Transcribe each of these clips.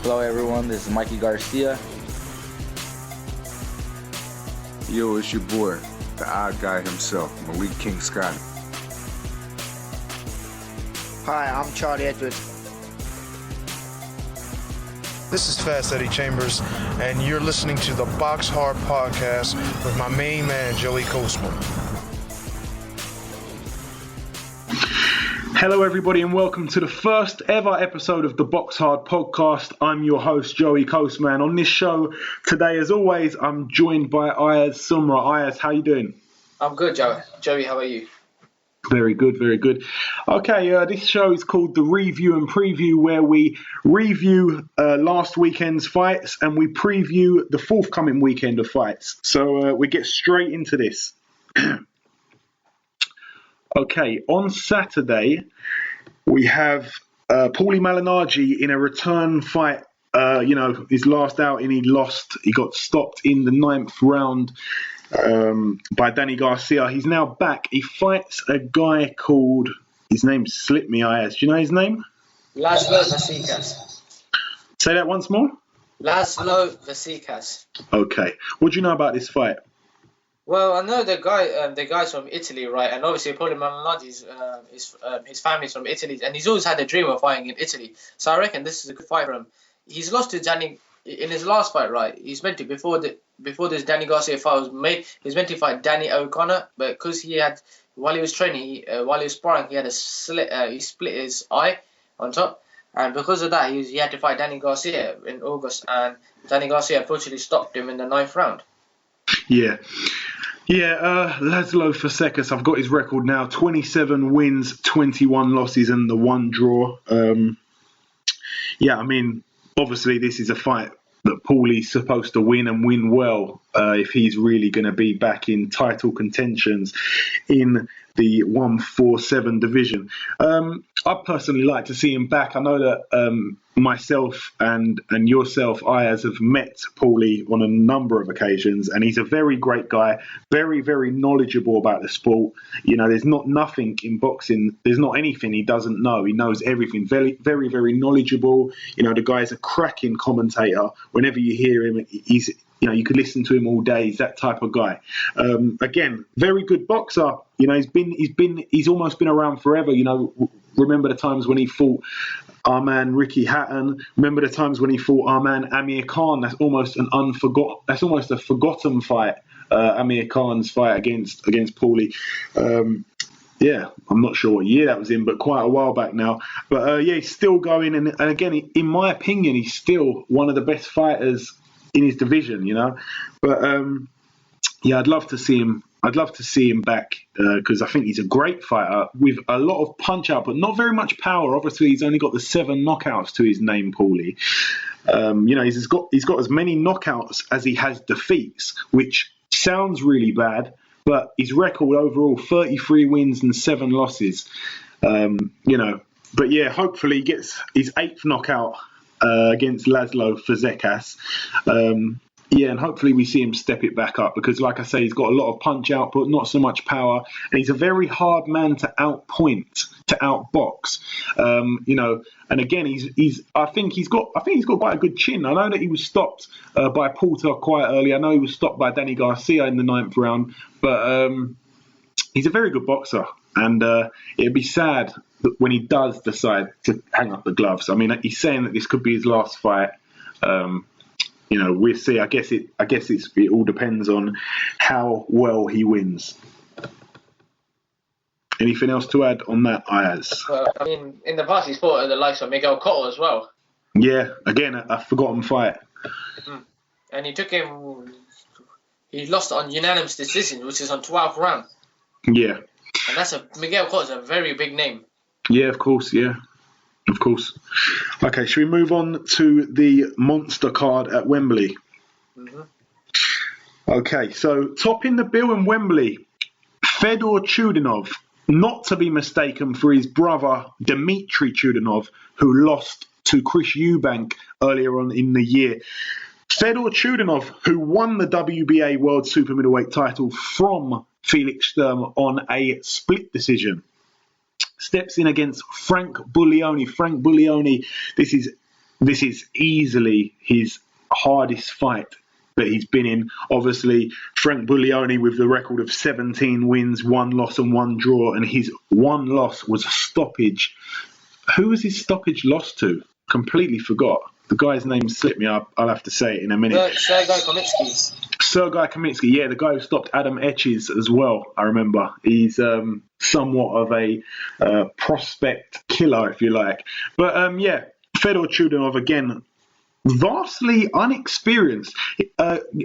Hello everyone, this is Mikey Garcia. Yo, it's your boy, the odd guy himself, Malik King Scott. Hi, I'm Charlie Edwards. This is Fast Eddie Chambers, and you're listening to the BoxHard Podcast with my main man, Joey Coastman. Hello everybody and welcome to the first ever episode of the BoxHard Podcast. I'm your host, Joey Coastman. On this show today, as always, I'm joined by Ayaz Sumra. Ayaz, how you doing? I'm good, Joey. Joey, how are you? Very good, very good. Okay, this show is called The Review and Preview, where we review last weekend's fights and we preview the forthcoming weekend of fights. So we get straight into this. Okay, on Saturday, we have Paulie Malignaggi in a return fight. His last outing, he lost. He got stopped in the 9th round by Danny Garcia. He's now back. He fights a guy called, his name slipped me, Ayaz. Do you know his name? Laszlo Vasikas. Say that once more. Laszlo Vasikas. Okay. What do you know about this fight? Well, I know the guy's from Italy, right? And obviously, Paulie Malignaggi's his family's from Italy, and he's always had a dream of fighting in Italy. So I reckon this is a good fight for him. He's lost to Danny in his last fight, right? He's meant to before this Danny Garcia fight was made. He's meant to fight Danny O'Connor, but because he had while he was training, while he was sparring, he had a slit. He split his eye on top, and because of that, he had to fight Danny Garcia in August, and Danny Garcia unfortunately stopped him in the 9th round. Yeah, Laszlo Vasikas, I've got his record now, 27 wins, 21 losses and the 1 draw. Obviously this is a fight that Paulie's supposed to win and win well if he's really going to be back in title contentions in the 147 division. I'd personally like to see him back. I know that myself and yourself, Ayaz, have met Paulie on a number of occasions, and he's a very great guy, very, very knowledgeable about the sport. You know, there's nothing in boxing, there's not anything he doesn't know. He knows everything, very, very, very knowledgeable. You know, the guy's a cracking commentator. Whenever you hear him, you could listen to him all day. He's that type of guy. Again, very good boxer. You know, he's almost been around forever. You know, remember the times when he fought our man Ricky Hatton. Remember the times when he fought our man Amir Khan. That's almost a forgotten fight. Amir Khan's fight against Paulie. I'm not sure what year that was in, but quite a while back now. But he's still going. And again, in my opinion, he's still one of the best fighters in his division, you know. But I'd love to see him. I'd love to see him back because I think he's a great fighter with a lot of punch out, but not very much power. Obviously, he's only got the 7 knockouts to his name, Paulie. He's got as many knockouts as he has defeats, which sounds really bad, but his record overall 33 wins and 7 losses. But yeah, hopefully he gets his 8th knockout against Laszlo Vasikas. And hopefully we see him step it back up because, like I say, he's got a lot of punch output, not so much power, and he's a very hard man to outpoint, to outbox. And again, I think he's got quite a good chin. I know that he was stopped by Porter quite early. I know he was stopped by Danny Garcia in the 9th round, but he's a very good boxer, and it'd be sad when he does decide to hang up the gloves. I mean, he's saying that this could be his last fight. We'll see. I guess it all depends on how well he wins. Anything else to add on that, Ayaz? In the past he's fought the likes of Miguel Cotto as well. Yeah, again, a forgotten fight. And he lost on unanimous decision, which is on 12th round. Yeah. And Miguel Cotto's a very big name. Yeah, of course, yeah. Of course. Okay, should we move on to the monster card at Wembley? Mm-hmm. Okay, so topping the bill in Wembley, Fedor Chudinov, not to be mistaken for his brother Dmitry Chudinov, who lost to Chris Eubank earlier on in the year. Fedor Chudinov, who won the WBA World Super Middleweight title from Felix Sturm on a split decision, steps in against Frank Buglioni. Frank Buglioni, this is this is easily his hardest fight that he's been in. Obviously, Frank Buglioni with the record of 17 wins, 1 loss and 1 draw, and his 1 loss was a stoppage. Who was his stoppage lost to? Completely forgot. The guy's name slipped me. I'll have to say it in a minute. Sergei Komitsky. Sergei Komitsky, yeah, the guy who stopped Adam Etches as well, I remember. He's somewhat of a prospect killer, if you like. But yeah, Fedor Chudinov, again, vastly unexperienced.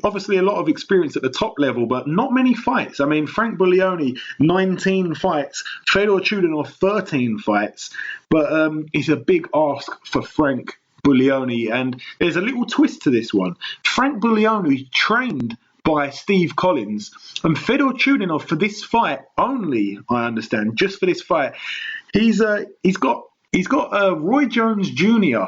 Obviously a lot of experience at the top level, but not many fights. I mean, Frank Buglioni, 19 fights. Fedor Chudinov, 13 fights. But it's a big ask for Frank Buglioni, and there's a little twist to this one. Frank Buglioni trained by Steve Collins, and Fedor Chudinov for this fight only, I understand, just for this fight, he's got Roy Jones Jr.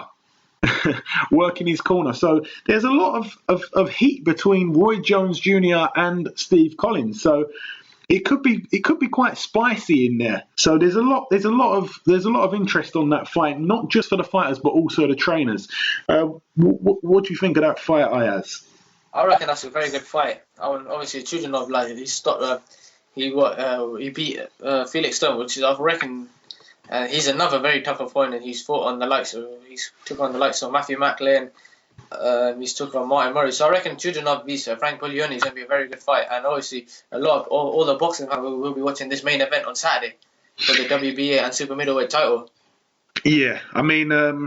working his corner. So there's a lot of heat between Roy Jones Jr. and Steve Collins. So it could be quite spicy in there. So there's a lot of interest on that fight, not just for the fighters but also the trainers. What do you think of that fight, Ayaz? I reckon that's a very good fight. Obviously, Chudinov, like he beat Felix Stone, which is, I reckon, he's another very tough opponent. He's took on the likes of Matthew Macklin. He's took on Martin Murray. So I reckon Chudinov beats Frank Buglioni is going to be a very good fight. And obviously, all the boxing fans will be watching this main event on Saturday for the WBA and super middleweight title. Yeah, I mean, not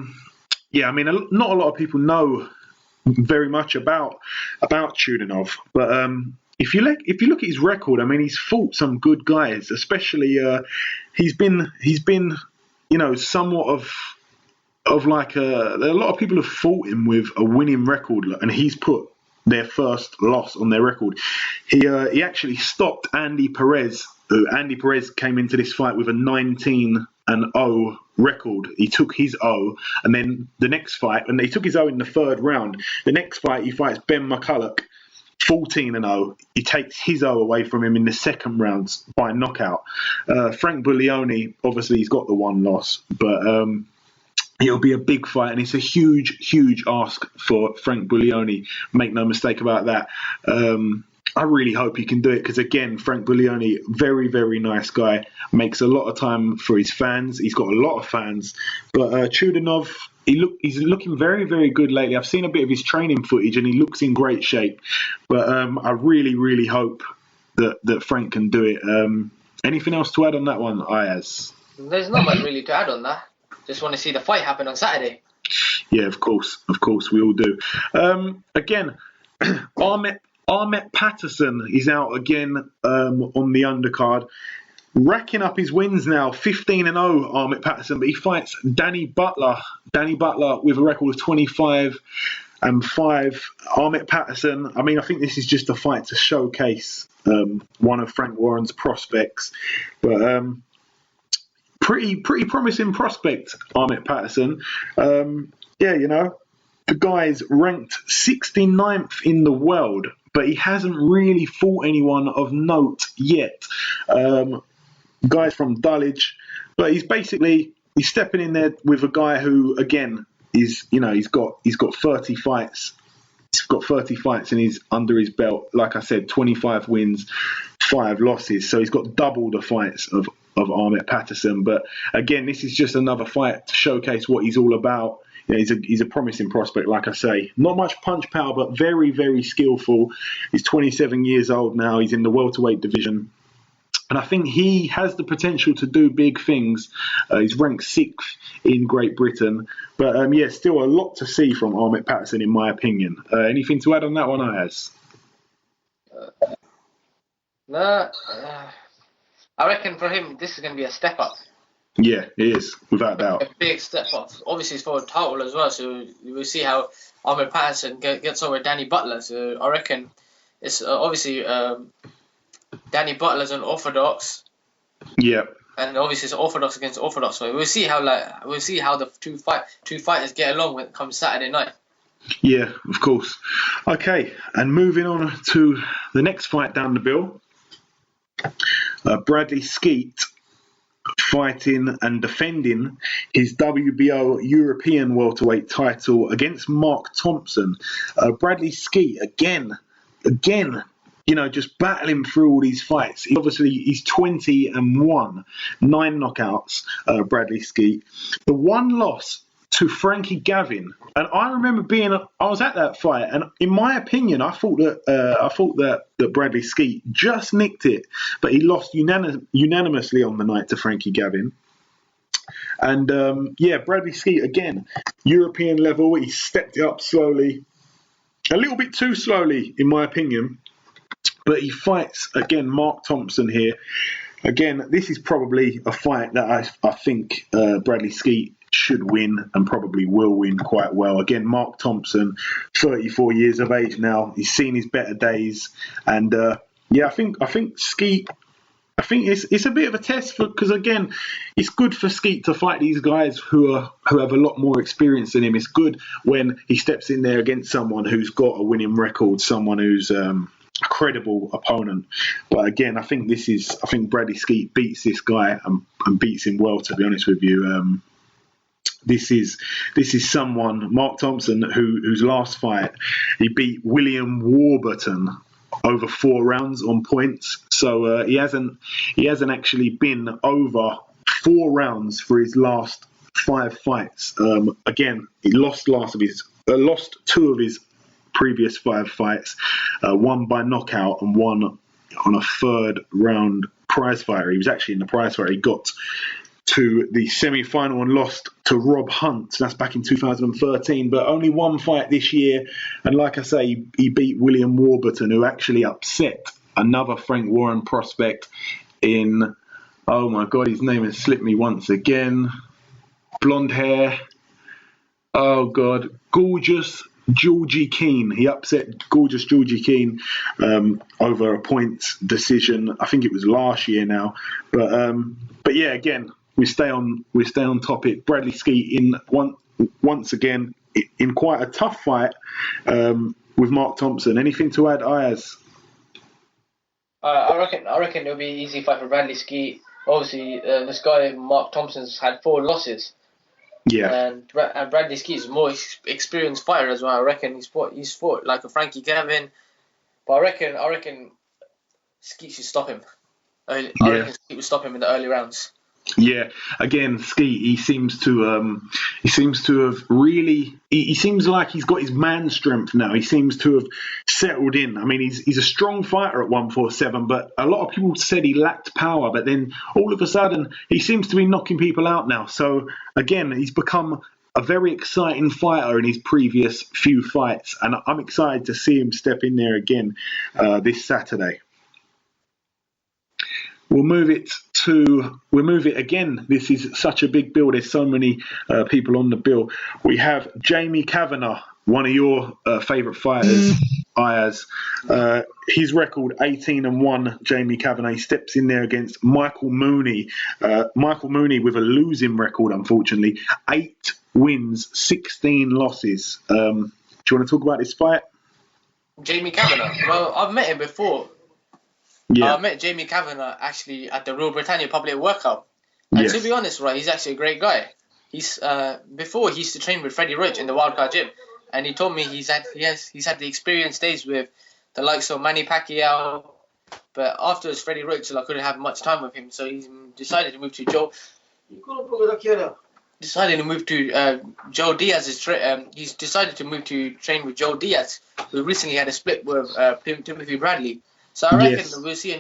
a lot of people know very much about Chudinov, but if you look at his record, I mean, he's fought some good guys. Especially, he's been somewhat of like a lot of people have fought him with a winning record, and he's put their first loss on their record. He actually stopped Andy Perez. Andy Perez came into this fight with a 19-0 record. He took his O, and then the next fight, and he took his O in the 3rd round. The next fight, he fights Ben McCulloch, 14-0. He takes his O away from him in the 2nd round by knockout. Frank Buglioni, obviously, he's got the 1 loss, but it'll be a big fight, and it's a huge ask for Frank Buglioni. Make no mistake about that. I really hope he can do it because, again, Frank Buglioni, very, very nice guy, makes a lot of time for his fans. He's got a lot of fans. But Chudinov, he's looking very, very good lately. I've seen a bit of his training footage, and he looks in great shape. But I really, really hope that Frank can do it. Anything else to add on that one, Ayaz? There's not much really to add on that. Just want to see the fight happen on Saturday. Yeah, of course, we all do. Again, Ahmet Patterson is out again on the undercard, racking up his wins now, 15-0 Ahmet Patterson, but he fights Danny Butler with a record of 25-5. Ahmet Patterson, I mean, I think this is just a fight to showcase one of Frank Warren's prospects, but pretty promising prospect, Ahmet Patterson. The guy's ranked 69th in the world, but he hasn't really fought anyone of note yet. Guy's from Dulwich, but he's stepping in there with a guy who, again, he's got 30 fights. He's got 30 fights and he's under his belt. Like I said, 25 wins, 5 losses. So he's got double the fights of Ahmet Patterson. But again, this is just another fight to showcase what he's all about. He's a promising prospect, like I say. Not much punch power, but very, very skillful. He's 27 years old now. He's in the welterweight division. And I think he has the potential to do big things. He's ranked 6th in Great Britain. But still a lot to see from Ahmet Patterson, in my opinion. Anything to add on that one, Ayaz? I reckon for him, this is going to be a step up. Yeah, it is, without doubt. A big step up. Obviously, it's for a title as well, so we'll see how Ahmet Patterson gets over Danny Butler. So I reckon it's obviously Danny Butler's an orthodox. Yeah. And obviously it's orthodox against orthodox. So we'll see how the two fighters get along when it comes Saturday night. Yeah, of course. Okay, and moving on to the next fight down the bill. Bradley Skeet fighting and defending his WBO European welterweight title against Mark Thompson. Bradley Skeet, again, just battling through all these fights. He's 20-1, 9 knockouts, Bradley Skeet. The one loss to Frankie Gavin, and I remember I was at that fight, and in my opinion, I thought that Bradley Skeet just nicked it, but he lost unanimously on the night to Frankie Gavin. And Bradley Skeet again, European level. He stepped it up slowly, a little bit too slowly, in my opinion. But he fights again, Mark Thompson here. Again, this is probably a fight that I think Bradley Skeet should win and probably will win quite well. Again, Mark Thompson, 34 years of age now. He's seen his better days, and I think Skeet. I think it's a bit of a test because again, it's good for Skeet to fight these guys who have a lot more experience than him. It's good when he steps in there against someone who's got a winning record, someone who's a credible opponent. But again, I think Bradley Skeet beats this guy and beats him well. To be honest with you. This is someone, Mark Thompson, whose last fight he beat William Warburton over 4 rounds on points. So he hasn't actually been over 4 rounds for his last 5 fights. Again, he lost 2 of his previous 5 fights, 1 by knockout and 1 on a 3rd round prize fighter. He was actually in the prize fighter. He got to the semi-final and lost to Rob Hunt. That's back in 2013, but only 1 fight this year. And like I say, he beat William Warburton, who actually upset another Frank Warren prospect in, oh my God, his name has slipped me once again. Blonde hair. Oh God, gorgeous Georgie Keane. He upset gorgeous Georgie Keane over a points decision. I think it was last year now. But yeah, again, we stay on topic. Bradley Skeet once again in quite a tough fight with Mark Thompson. Anything to add, Ayaz? I reckon it'll be an easy fight for Bradley Skeet. Obviously, this guy Mark Thompson's had 4 losses. Yeah. And Bradley Skeet is a more experienced fighter as well. I reckon he's fought like a Frankie Gavin, but I reckon Skeet should stop him. I reckon Skeet would stop him in the early rounds. Yeah, again, Skeet. He seems to have really. He seems like he's got his man strength now. He seems to have settled in. I mean, he's a strong fighter at 147, but a lot of people said he lacked power. But then all of a sudden, he seems to be knocking people out now. So again, he's become a very exciting fighter in his previous few fights, and I'm excited to see him step in there again this Saturday. We'll move it again. This is such a big bill. There's so many people on the bill. We have Jamie Kavanagh, one of your favourite fighters, Ayaz. His record, 18-1, Jamie Kavanagh. He steps in there against Michael Mooney. Michael Mooney with a losing record, unfortunately. 8 wins, 16 losses. Do you want to talk about this fight? Jamie Kavanagh. Well, I've met him before. Yeah. I met Jamie Kavanagh actually at the Royal Britannia Public Workout. And to be honest, right, he's actually a great guy. He's before he used to train with Freddie Roach in the Wildcard Gym, and he told me he's had the experience days with the likes of Manny Pacquiao, but afterwards Freddie Roach couldn't have much time with him, so he decided to move to Joe Diaz. He's decided to move to train with Joe Diaz, who recently had a split with Timothy Bradley. So I reckon we'll see a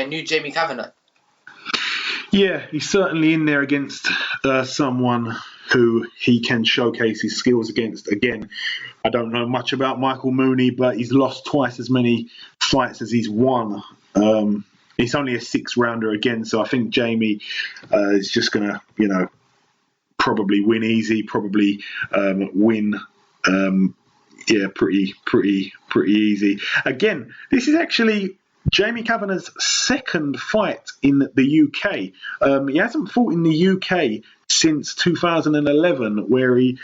new Jamie Kavanagh. Yeah, he's certainly in there against someone who he can showcase his skills against. Again, I don't know much about Michael Mooney, but he's lost twice as many fights as he's won. It's only a 6-rounder again, so I think Jamie is just going to, probably win easy, probably win. Pretty easy. Again, this is actually Jamie Kavanagh's 2nd fight in the UK. He hasn't fought in the UK since 2011, where he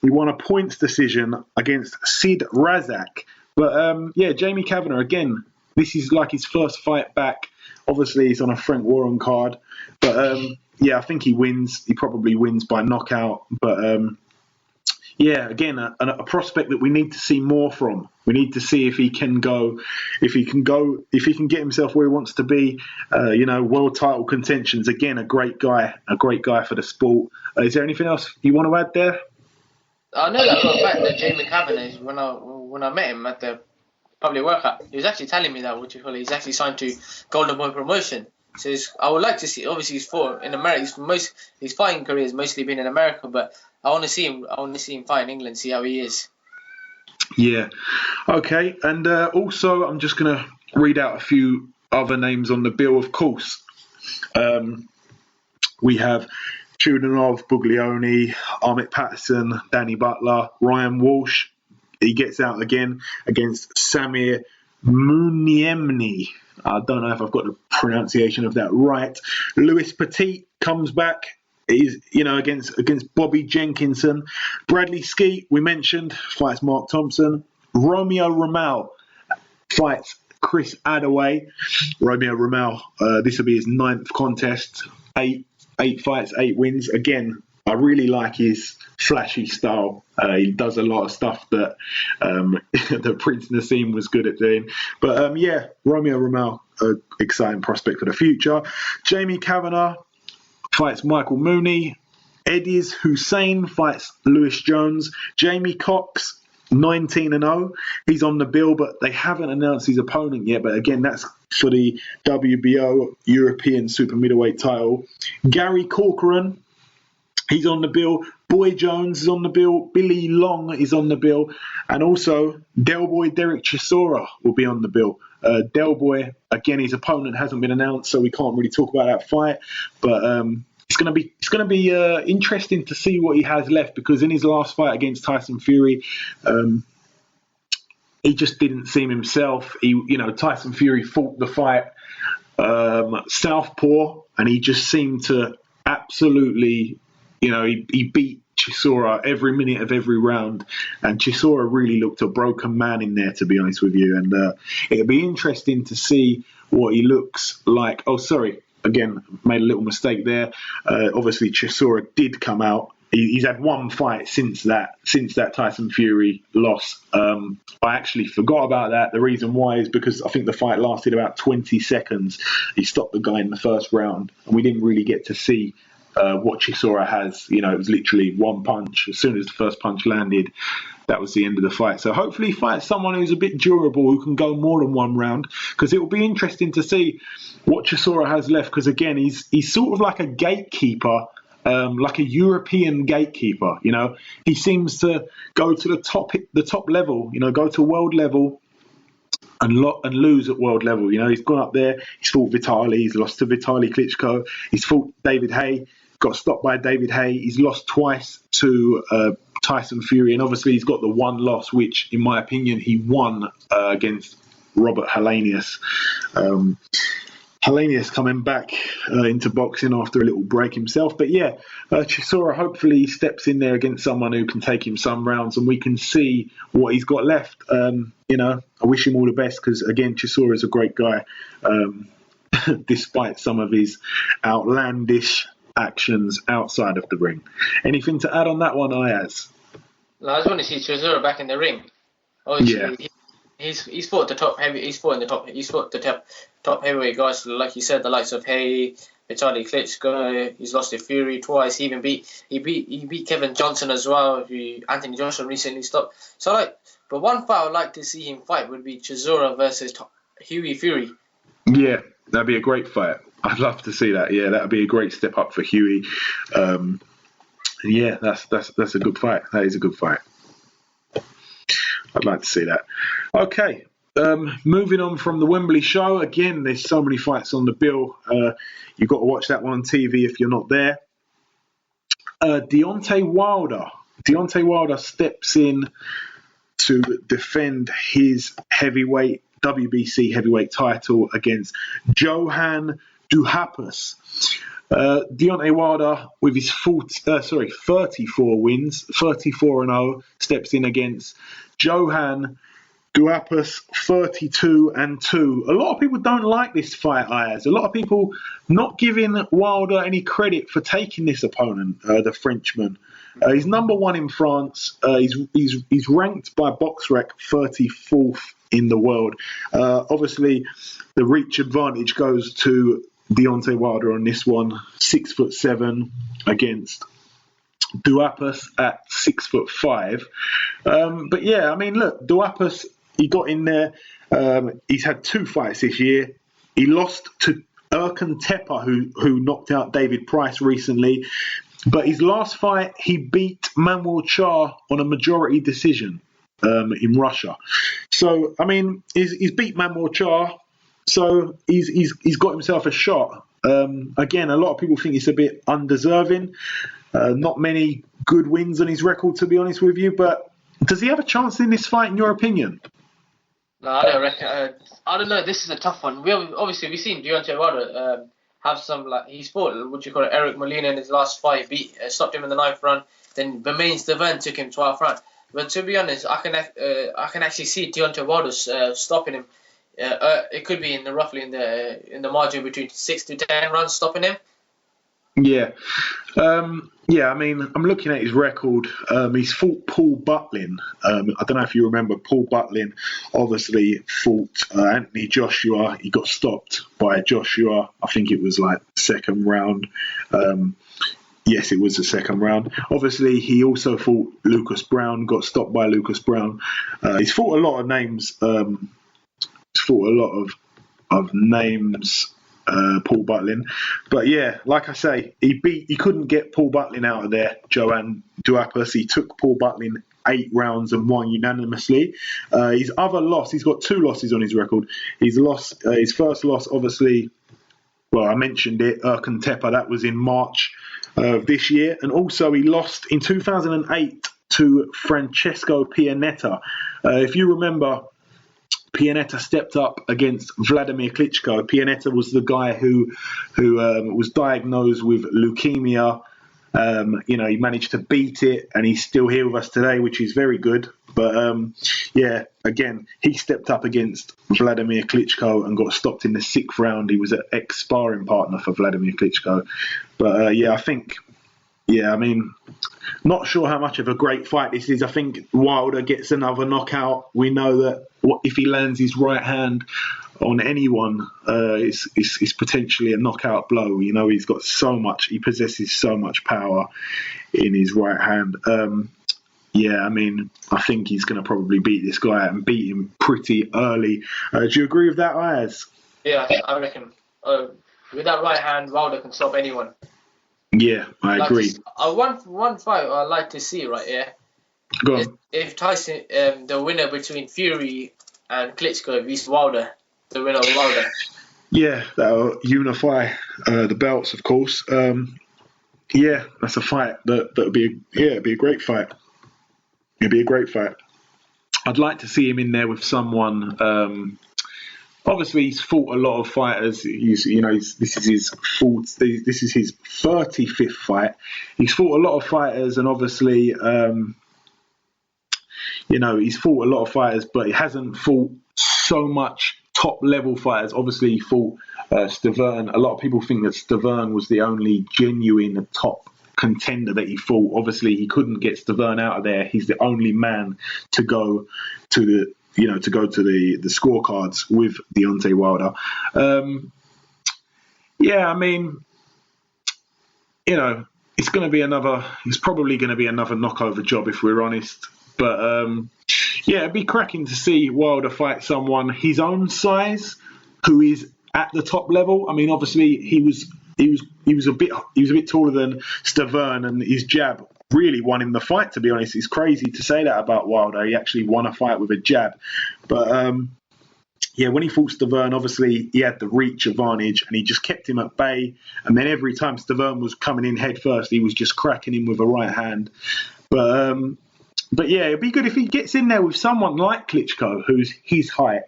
won a points decision against Sid Razak. But Jamie Kavanagh, again, this is like his first fight back Obviously, he's on a Frank Warren card. But, I think he wins. He probably wins by knockout. But, again, a prospect that we need to see more from. We need to see if he can get himself where he wants to be. World title contentions. Again, a great guy for the sport. Is there anything else you want to add there? I know that for a fact that Jamie Cavanagh, when I met him at the public workout, he was actually telling me that he's actually signed to Golden Boy Promotion. So I would like to see. Obviously, he's fought in America. His fighting career has mostly been in America, but I want to see him. I want to see him fight in England, see how he is. Yeah. Okay. And also, I'm just going to read out a few other names on the bill. Of course, we have Chudinov, Buglioni, Amit Patterson, Danny Butler, Ryan Walsh. He gets out again against Samir Muniemni. I don't know if I've got the pronunciation of that right. Lewis Petit comes back. He's, against Bobby Jenkinson. Bradley Skeet, we mentioned, fights Mark Thompson. Romeo Ramal fights Chris Adaway. Romeo Ramal, this will be his 9th contest. 8 fights, 8 wins. Again, I really like his flashy style. He does a lot of stuff that that Prince Nassim was good at doing. But Romeo Ramal, exciting prospect for the future. Jamie Kavanagh fights Michael Mooney. Ediz Hussein fights Lewis Jones. Jamie Cox, 19-0. He's on the bill, but they haven't announced his opponent yet. But again, that's for the WBO European Super Middleweight title. Gary Corcoran, he's on the bill. Boy Jones is on the bill. Billy Long is on the bill. And also, Del Boy Derek Chisora will be on the bill. Del Boy, again, his opponent hasn't been announced, so we can't really talk about that fight. But it's going to be interesting to see what he has left, because in his last fight against Tyson Fury, he just didn't seem himself. Tyson Fury fought the fight southpaw, and he just seemed to absolutely, he beat Chisora every minute of every round, and Chisora really looked a broken man in there, to be honest with you. And it'll be interesting to see what he looks like. Oh, sorry. Again, made a little mistake there. Obviously, Chisora did come out. He's had one fight since that Tyson Fury loss. I actually forgot about that. The reason why is because I think the fight lasted about 20 seconds. He stopped the guy in the first round, and we didn't really get to see what Chisora has. It was literally one punch. As soon as the first punch landed, that was the end of the fight. So hopefully he fights someone who's a bit durable, who can go more than one round, because it will be interesting to see what Chisora has left, because again, he's sort of like a gatekeeper, like a European gatekeeper. He seems to go to the top level, go to world level and lose at world level. He's gone up there, he's fought Vitali, he's lost to Vitali Klitschko, he's fought David Haye, got stopped by David Haye, he's lost twice to Tyson Fury, and obviously he's got the one loss, which in my opinion he won against Robert Helenius. Helenius coming back into boxing after a little break himself. But Chisora hopefully steps in there against someone who can take him some rounds, and we can see what he's got left. I wish him all the best, because again, Chisora is a great guy, despite some of his outlandish actions outside of the ring. Anything to add on that one, Ayaz? No, I just want to see Chisora back in the ring. Obviously, he's fought the top heavy. He's fought the top heavyweight guys, like you said, the likes of Haye, Vitali Klitschko. He's lost to Fury twice. He even beat Kevin Johnson as well, who Anthony Joshua recently stopped. So but one fight I'd like to see him fight would be Chisora versus Hughie Fury. Yeah, that'd be a great fight. I'd love to see that. Yeah, that'd be a great step up for Hughie. That's a good fight. That is a good fight. I'd like to see that. Okay, moving on from the Wembley show. Again, there's so many fights on the bill. You've got to watch that one on TV if you're not there. Deontay Wilder steps in to defend his WBC heavyweight title against Johan Duhaupas. Deontay Wilder, with his 34 wins, 34-0, steps in against Johan Duhaupas 32-2. A lot of people don't like this fight, Ayaz. A lot of people not giving Wilder any credit for taking this opponent, the Frenchman. He's number one in France. He's ranked by BoxRec 34th in the world. Obviously, the reach advantage goes to Deontay Wilder on this one. 6'7" against Duhaupas at 6'5". But yeah, I mean, look, Duhaupas, he got in there. He's had 2 fights this year. He lost to Erkan Tepa, who knocked out David Price recently. But his last fight, he beat Manuel Charr on a majority decision in Russia. So, I mean, he's beat Manuel Charr, so he's got himself a shot. Again, a lot of people think it's a bit undeserving. Not many good wins on his record, to be honest with you. But does he have a chance in this fight, in your opinion? No, I don't reckon. I don't know. This is a tough one. We've seen Deontay Wilder have some, like, he fought Eric Molina in his last fight, stopped him in the 9th round. Then Bermane Stiverne took him 12th round. But to be honest, I can actually see Deontay Wilder stopping him. It could be roughly in the margin between 6 to 10 rounds stopping him. Yeah. I mean, I'm looking at his record. He's fought Paul Butlin. I don't know if you remember, Paul Butlin obviously fought Anthony Joshua. He got stopped by Joshua. I think it was like 2nd round. Yes, it was the 2nd round. Obviously, he also fought Lucas Brown, got stopped by Lucas Brown. He's fought a lot of names. Paul Butlin. But yeah, like I say, he couldn't get Paul Butlin out of there, Joanne Duhaupas. He took Paul Butlin 8 rounds and won unanimously. His other loss, he's got 2 losses on his record. His first loss, obviously, well, I mentioned it, Erkan Tepa, that was in March of this year. And also he lost in 2008 to Francesco Pianetta. If you remember, Pianetta stepped up against Vladimir Klitschko. Pianetta was the guy who was diagnosed with leukemia. He managed to beat it, and he's still here with us today, which is very good. But again, he stepped up against Vladimir Klitschko and got stopped in the 6th round. He was an ex-sparring partner for Vladimir Klitschko. But not sure how much of a great fight this is. I think Wilder gets another knockout. We know that if he lands his right hand on anyone, it's potentially a knockout blow. You know, he possesses so much power in his right hand. I think he's going to probably beat this guy and beat him pretty early. Do you agree with that, Ayaz? Yeah, I reckon. With that right hand, Wilder can stop anyone. Yeah, I agree. One fight I'd like to see right here. Go on. If Tyson, the winner between Fury and Klitschko, beats Wilder, the winner of Wilder. Yeah, that'll unify the belts, of course. That's a fight it'd be a great fight. It'd be a great fight. I'd like to see him in there with someone. Obviously, he's fought a lot of fighters. This is his 35th fight. He's fought a lot of fighters, and obviously, he's fought a lot of fighters, but he hasn't fought so much top level fighters. Obviously, he fought Stiverne. A lot of people think that Stiverne was the only genuine top contender that he fought. Obviously, he couldn't get Stiverne out of there. He's the only man to go to the scorecards with Deontay Wilder. It's probably going to be another knockover job, if we're honest. But it'd be cracking to see Wilder fight someone his own size who is at the top level. I mean, obviously he was a bit taller than Stiverne, and his jab really won him the fight, to be honest. It's crazy to say that about Wilder. He actually won a fight with a jab. But when he fought Stiverne, obviously he had the reach advantage and he just kept him at bay. And then every time Stiverne was coming in head first, he was just cracking him with a right hand. But it'd be good if he gets in there with someone like Klitschko, who's his height,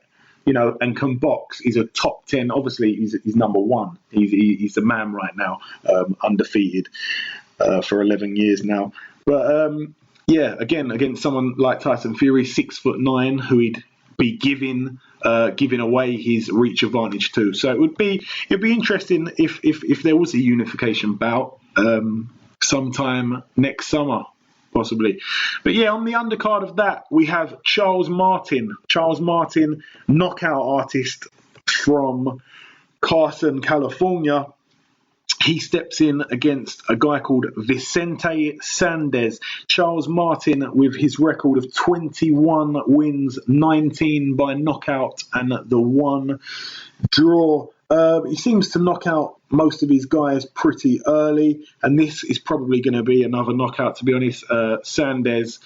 and can box. He's a top 10. Obviously, he's number 1. He's the man right now, undefeated. For 11 years now. But again, against someone like Tyson Fury, 6'9", who he'd be giving away his reach advantage too. So it'd be interesting if there was a unification bout sometime next summer, possibly. But yeah, on the undercard of that, we have Charles Martin, knockout artist from Carson, California. He steps in against a guy called Vicente Sandez. Charles Martin, with his record of 21 wins, 19 by knockout, and the 1 draw. He seems to knock out most of his guys pretty early, and this is probably going to be another knockout, to be honest. Sandez,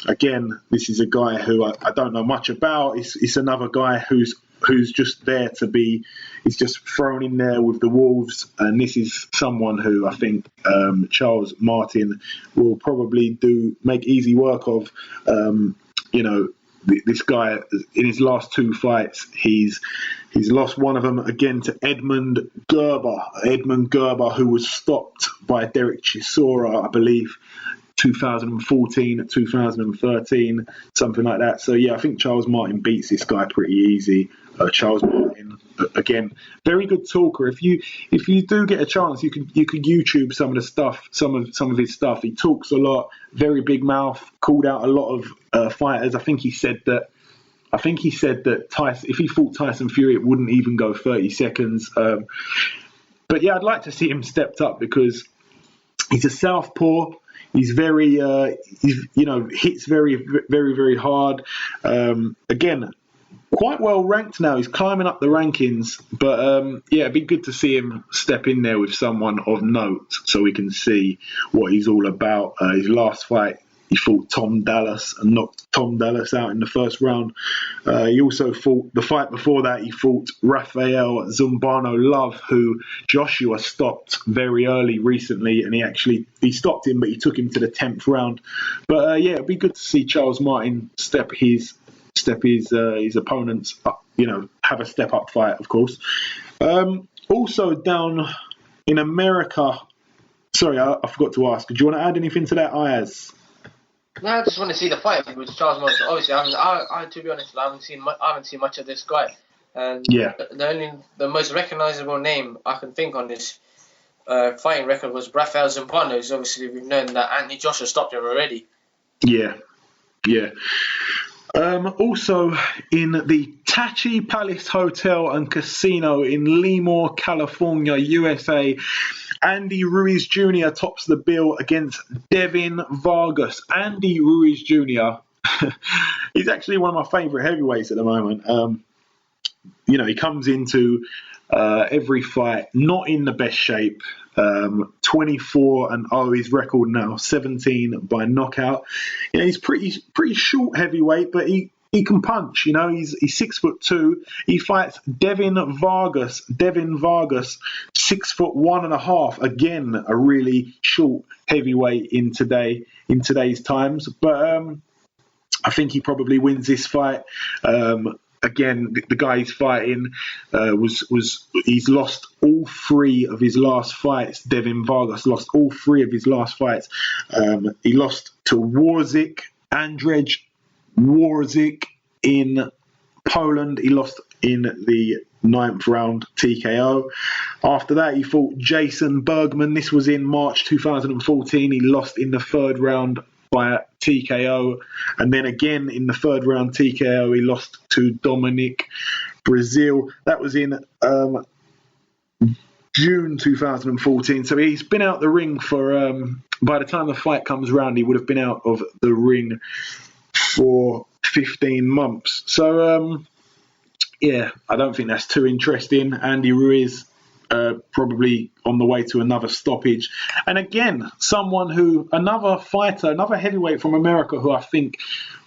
again, this is a guy who I don't know much about. It's another guy who's just there to be, he's just thrown in there with the Wolves, and this is someone who I think Charles Martin will probably make easy work of. This guy, in his last 2 fights, he's lost one of them again to Edmund Gerber, who was stopped by Derek Chisora, I believe, 2014, 2013, something like that. So yeah, I think Charles Martin beats this guy pretty easy. Charles Martin, again, very good talker. If you do get a chance, you could YouTube some of the stuff, some of his stuff. He talks a lot, very big mouth, called out a lot of fighters. I think he said that Tyson, if he fought Tyson Fury, it wouldn't even go 30 seconds. But yeah, I'd like to see him stepped up because he's a southpaw. He's very, hits very, very, very hard. Again, quite well ranked now. He's climbing up the rankings. But it'd be good to see him step in there with someone of note so we can see what he's all about. His last fight, he fought Tom Dallas and knocked Tom Dallas out in the first round. He also fought, the fight before that, he fought Rafael Zumbano Love, who Joshua stopped very early recently, and he stopped him, but he took him to the 10th round. But it'd be good to see Charles Martin step his opponents up, have a step up fight, of course. Also down in America, sorry, I forgot to ask, do you want to add anything to that, Ayaz? No, I just want to see the fight with Charles Martin. Obviously, to be honest, I haven't seen much of this guy. And the most recognizable name I can think on this fighting record was Rafael Zumbano. Obviously, we've known that Anthony Joshua stopped him already. Yeah. Also in the Tachi Palace Hotel and Casino in Lemoore, California, USA, Andy Ruiz Jr. tops the bill against Devin Vargas. Andy Ruiz Jr. He's actually one of my favourite heavyweights at the moment. He comes into every fight not in the best shape. 24-0 his record now, 17 by knockout. He's pretty short heavyweight, but he can punch. He's 6'2". He fights Devin Vargas, 6'1.5". Again, a really short heavyweight in today's times. But I think he probably wins this fight. Again, the guy he's fighting he's lost all 3 of his last fights. Devin Vargas lost all 3 of his last fights. He lost to Andrzej Warzik in Poland. He lost in the 9th round TKO. After that, he fought Jason Bergman. This was in March 2014. He lost in the 3rd round by TKO, and then again in the 3rd round TKO he lost to Dominic Brazil. That was in June 2014. So he's been out the ring for by the time the fight comes around, he would have been out of the ring for 15 months. So I don't think that's too interesting. Andy Ruiz probably on the way to another stoppage. And again, another fighter, another heavyweight from America who I think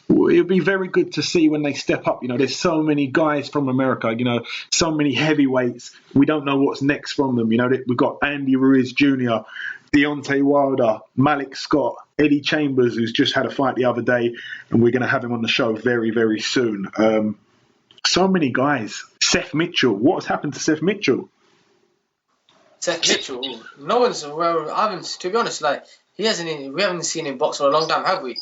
it would be very good to see when they step up. There's so many guys from America, so many heavyweights. We don't know what's next from them. We've got Andy Ruiz Jr., Deontay Wilder, Malik Scott, Eddie Chambers, who's just had a fight the other day, and we're going to have him on the show very, very soon. So many guys. Seth Mitchell. What's happened to Seth Mitchell? Seth Mitchell, no one's. Well, to be honest, we haven't seen him box for a long time, have we?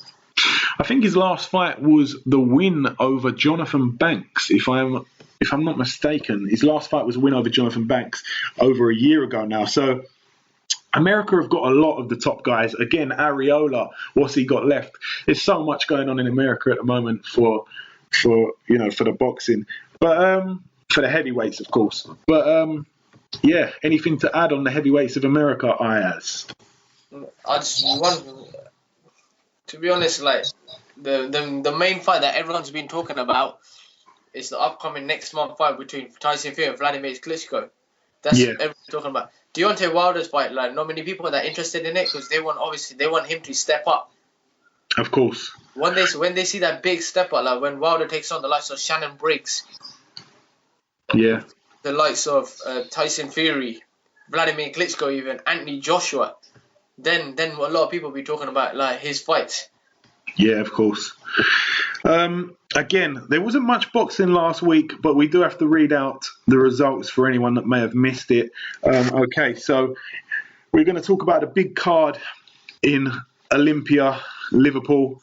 I think his last fight was the win over Jonathan Banks, if I'm not mistaken. His last fight was a win over Jonathan Banks over a year ago now. So America have got a lot of the top guys. Again, Ariola, what's he got left? There's so much going on in America at the moment for the boxing, but for the heavyweights, of course. But yeah, anything to add on the heavyweights of America, Ayaz? I just want, to be honest, like the main fight that everyone's been talking about is the upcoming next month fight between Tyson Fury and Vladimir Klitschko. That's what everyone's talking about. Deontay Wilder's fight, like, not many people that are interested in it because they want him to step up. Of course. When they see that big step up, like when Wilder takes on the likes of Shannon Briggs, yeah, the likes of Tyson Fury, Vladimir Klitschko, even Anthony Joshua, then a lot of people will be talking about like his fights. Yeah, of course. Again, there wasn't much boxing last week, but we do have to read out the results for anyone that may have missed it. Okay, so we're going to talk about a big card in Olympia, Liverpool.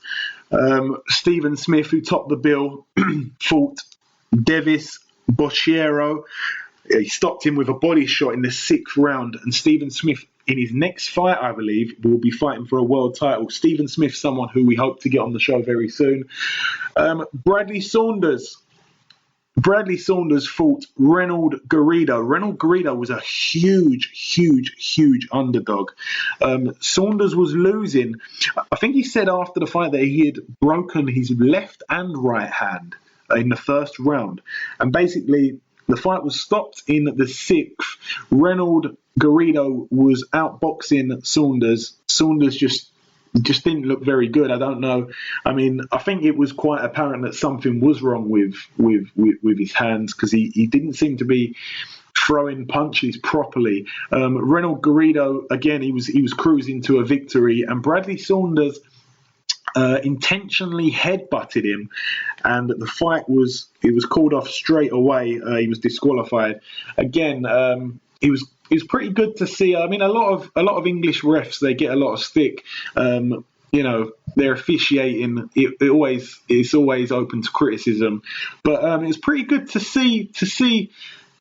Stephen Smith, who topped the bill, fought Devis Boschero. He stopped him with a body shot in the 6th round, and Stephen Smith, in his next fight, I believe, will be fighting for a world title. Stephen Smith, someone who we hope to get on the show very soon. Bradley Saunders fought Reynold Garrido. Reynold Garrido was a huge underdog. Saunders was losing. I think he said after the fight that he had broken his left and right hand in the first round. And basically, the fight was stopped in the 6th. Reynold Garrido was outboxing Saunders. Saunders just didn't look very good. I don't know. I mean, I think it was quite apparent that something was wrong with his hands because he didn't seem to be throwing punches properly. Reynold Garrido, again, he was cruising to a victory, and Bradley Saunders intentionally headbutted him, and the fight was called off straight away. He was disqualified. Again, it was pretty good to see. I mean, a lot of English refs, they get a lot of stick. Their officiating, it's always open to criticism, but it's pretty good to see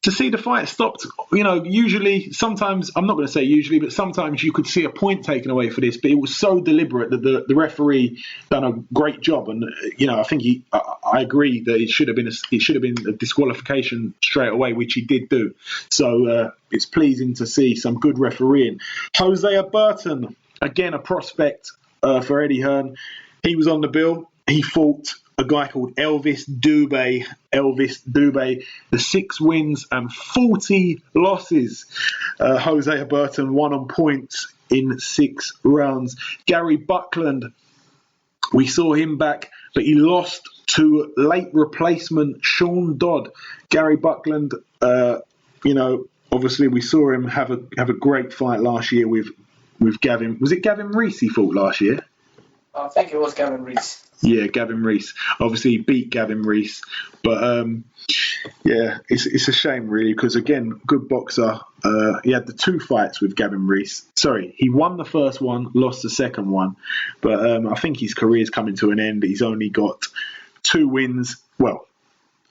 the fight stopped. Usually, sometimes, I'm not going to say usually, but sometimes you could see a point taken away for this, but it was so deliberate that the referee done a great job. And, I think I agree that it should have been a disqualification straight away, which he did do. So it's pleasing to see some good refereeing. Hosea Burton, again, a prospect for Eddie Hearn. He was on the bill. He fought a guy called Elvis Dubé. The 6 wins and 40 losses. Hosea Burton won on points in 6 rounds. Gary Buckland, we saw him back, but he lost to late replacement Sean Dodd. Gary Buckland, obviously we saw him have a great fight last year with Gavin. Was it Gavin Reese he fought last year? I think it was Gavin Reese. Yeah, Gavin Reese. Obviously, he beat Gavin Reese. But, it's a shame, really, because, again, good boxer. He had the 2 fights with Gavin Reese. Sorry, he won the first one, lost the second one. But I think his career's coming to an end. He's only got 2 wins. Well,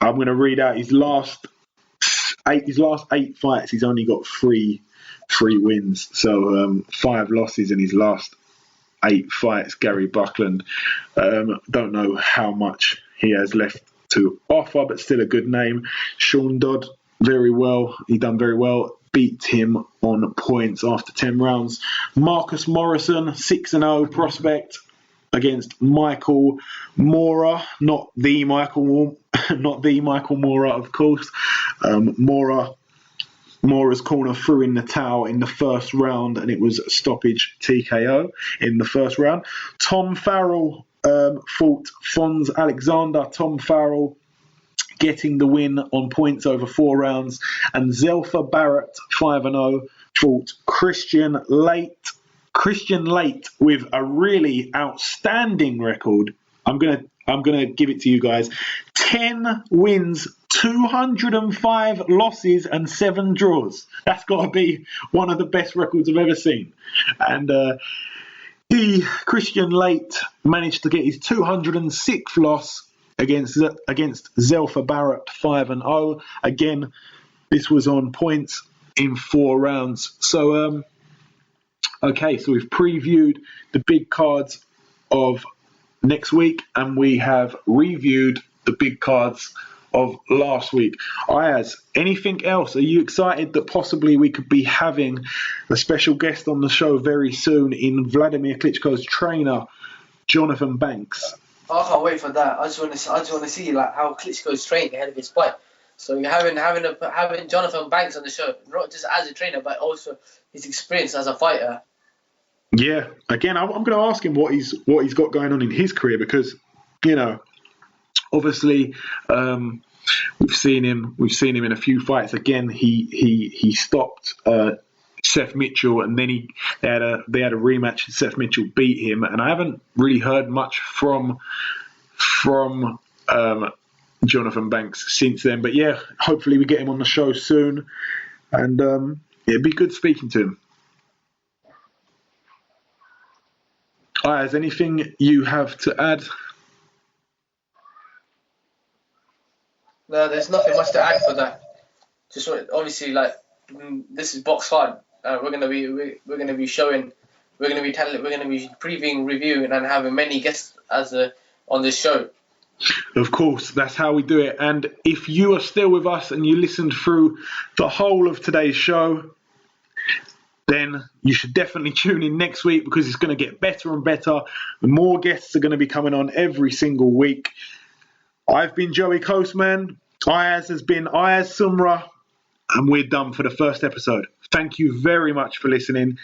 I'm going to read out his last 8 fights. He's only got 3 wins. So 5 losses in his last 8 fights. Gary Buckland, don't know how much he has left to offer, but still a good name. Sean Dodd, very well. He done very well. Beat him on points after 10 rounds. Marcus Morrison, 6-0 prospect against Michael Mora, not the Michael Mora, of course. Mora's corner threw in the towel in the first round, and it was a stoppage TKO in the first round. Tom Farrell fought Fonz Alexander. Tom Farrell getting the win on points over 4 rounds. And Zelfa Barrett, 5-0, fought Christian Late. Christian Late with a really outstanding record. I'm gonna give it to you guys. 10 wins, 205 losses, and 7 draws. That's got to be one of the best records I've ever seen. And Christian Late managed to get his 206th loss against Zelfa Barrett 5-0. Again, this was on points in 4 rounds. So, okay, so we've previewed the big cards of next week, and we have reviewed the big cards of last week. Ayaz, anything else? Are you excited that possibly we could be having a special guest on the show very soon in Vladimir Klitschko's trainer, Jonathan Banks? I can't wait for that. I just want to see like how Klitschko's trained ahead of his fight. So you're having Jonathan Banks on the show, not just as a trainer, but also his experience as a fighter. Yeah, again, I'm going to ask him what he's got going on in his career, because, you know, obviously, we've seen him in a few fights. Again, he stopped Seth Mitchell, and then they had a rematch. Seth Mitchell beat him, and I haven't really heard much from Jonathan Banks since then. But yeah, hopefully we get him on the show soon, and it'd be good speaking to him. Is anything you have to add? No, there's nothing much to add for that. Just obviously, like, this is BoxHard. We're gonna be previewing, reviewing, and having many guests on this show. Of course, that's how we do it. And if you are still with us and you listened through the whole of today's show, then you should definitely tune in next week, because it's going to get better and better. More guests are going to be coming on every single week. I've been Joey Coastman. Ayaz has been Ayaz Sumra. And we're done for the first episode. Thank you very much for listening.